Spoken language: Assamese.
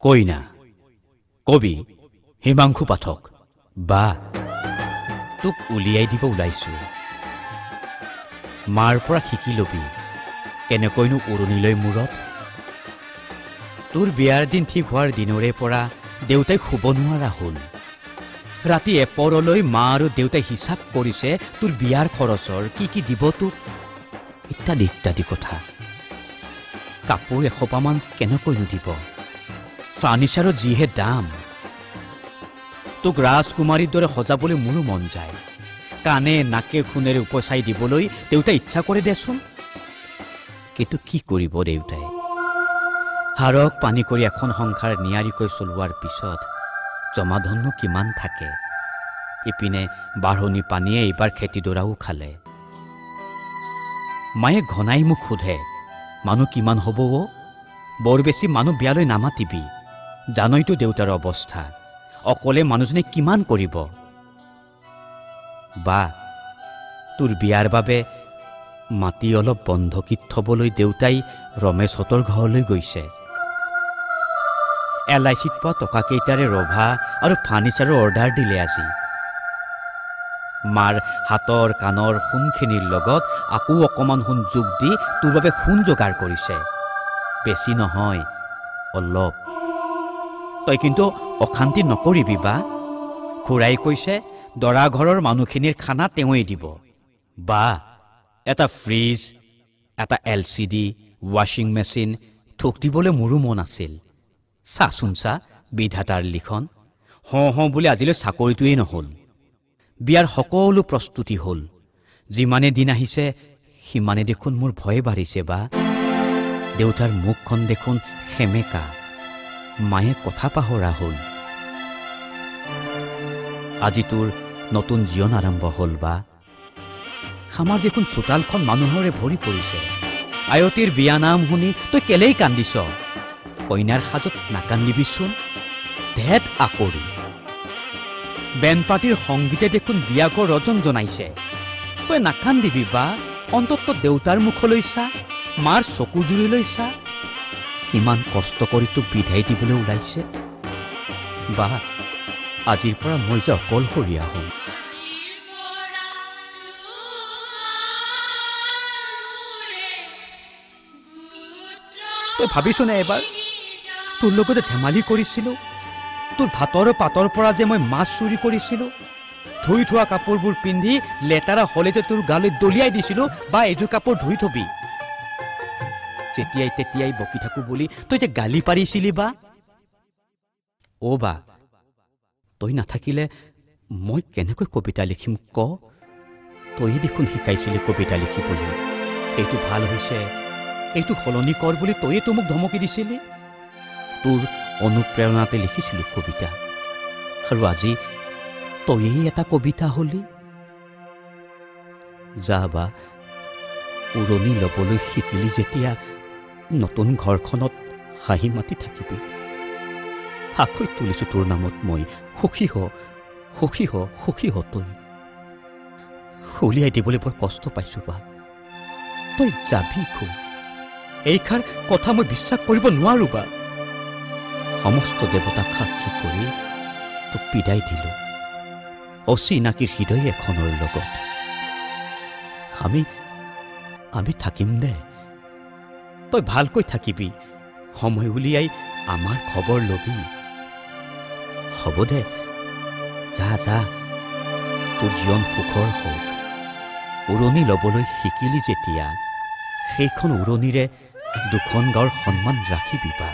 কইনা কবি হিমাংশু পাঠক বা তোক উলিয়াই দিব ওলাইছো মাৰ পৰা শিকি লবি কেনেকৈনো উৰণিলৈ মূৰত তোৰ বিয়াৰ দিন ঠিক হোৱাৰ দিনৰে পৰা দেউতাই শুব নোৱাৰা হ'ল ৰাতি এপৰলৈ মা আৰু দেউতাই হিচাপ কৰিছে তোৰ বিয়াৰ খৰচৰ কি দিব তোক ইত্যাদি ইত্যাদি কথা কাপোৰ এসোপামান কেনেকৈনো দিব ফাৰ্নিচাৰৰ যিহে দাম তোক ৰাজকুমাৰীৰ দৰে সজাবলৈ মোৰো মন যায় কাণে নাকে খুনেৰে উপচাই দিবলৈ দেউতাই ইচ্ছা কৰে দেচোন কিন্তু কি কৰিব দেউতাই হাৰক পানী কৰি এখন সংসাৰ নিয়াৰিকৈ চলোৱাৰ পিছত জমাধনো কিমান থাকে ইপিনে বাঢ়নি পানীয়ে এইবাৰ খেতিডৰাও খালে মায়ে ঘনাই মোক সোধে মানুহ কিমান হ'ব বৰ বেছি মানুহ বিয়ালৈ নামাতিবি জানইতো দেউতাৰ অৱস্থা অকলে মানুহজনে কিমান কৰিব বা তোৰ বিয়াৰ বাবে মাটি অলপ বন্ধকীত থবলৈ দেউতাই ৰমেশহঁতৰ ঘৰলৈ গৈছে LICত পোৱা টকাকেইটাৰে ৰভা আৰু ফাৰ্নিচাৰৰ অৰ্ডাৰ দিলে আজি মাৰ হাতৰ কাণৰ সোণখিনিৰ লগত আকৌ অকণমান সোণ যোগ দি তোৰ বাবে সোণ যোগাৰ কৰিছে বেছি নহয় অলপ তই কিন্তু অশান্তি নকৰিবি বা খুৰাই কৈছে দৰা ঘৰৰ মানুহখিনিৰ খানা তেওঁই দিব বা এটা ফ্ৰিজ এটা LCD ৱাশ্বিং মেচিন থোক দিবলৈ মোৰো মন আছিল চাচোন চা বিধাতাৰ লিখন হওঁ বুলি আজিলৈ চাকৰিটোৱেই নহ'ল বিয়াৰ সকলো প্ৰস্তুতি হ'ল যিমানে দিন আহিছে সিমানে দেখোন মোৰ ভয় বাঢ়িছে বা দেউতাৰ মুখখন দেখোন সেমেকা মায়ে কথা পাহৰা হ'ল আজি তোৰ নতুন জীৱন আৰম্ভ হ'ল বা আমাৰ দেখোন চোতালখন মানুহৰে ভৰি পৰিছে আয়তীৰ বিয়া নাম শুনি তই কেলেই কান্দিছ কইনাৰ সাজত নাকান্দিবিচোন ধেত আকৰি বেনপাৰ্টিৰ সংগীতে দেখোন বিয়াকৰ ৰজন জনাইছে তই নাকান্দিবি বা অন্তত দেউতাৰ মুখলৈ চা মাৰ চকু জুৰিলৈ চা কিমান কষ্ট কৰি তোক বিধাই দিবলৈ ওলাইছে বা আজিৰ পৰা মই যে অকলশৰীয়া হওঁ তই ভাবিছোনে এবাৰ তোৰ লগতে ধেমালি কৰিছিলোঁ তোৰ ভাতৰ পাতৰ পৰা যে মই মাছ চুৰি কৰিছিলোঁ ধুই থোৱা কাপোৰবোৰ পিন্ধি লেতেৰা হ'লে যে তোৰ গালৈ দলিয়াই দিছিলোঁ বা এযোৰ কাপোৰ ধুই থবি যেতিয়াই তেতিয়াই বকি থাকো বুলি তই যে গালি পাৰিছিলি বা বা তই নাথাকিলে মই কেনেকৈ কবিতা লিখিম ক তই দেখোন শিকাইছিলি কবিতা লিখিবলৈ এইটো ভাল হৈছে এইটো সলনি কৰ বুলি তইতো মোক ধমকি দিছিলি তোৰ অনুপ্ৰেৰণাতে লিখিছিলোঁ কবিতা আৰু আজি তইয়েই এটা কবিতা হলি যা বা উৰণি ল'বলৈ শিকিলি যেতিয়া নতুন ঘৰখনত হাঁহি মাতি থাকিবি সাক্ষী তুলিছোঁ তোৰ নামত মই সুখী হ তই উলিয়াই দিবলৈ বৰ কষ্ট পাইছোঁ বা তই যাবি খুব এইষাৰ কথা মই বিশ্বাস কৰিব নোৱাৰো বা সমস্ত দেৱতাক সাক্ষী কৰি তোক বিদায় দিলোঁ অচিনাকি হৃদয় এখনৰ লগত আমি থাকিম দে তই ভালকৈ থাকিবি সময় উলিয়াই আমাৰ খবৰ লবি হ'ব দে যা তোৰ জীৱন সুখৰ হওক উৰণি ল'বলৈ শিকিলি যেতিয়া সেইখন উৰণিৰে দুখন গাঁৱৰ সন্মান ৰাখিবি বা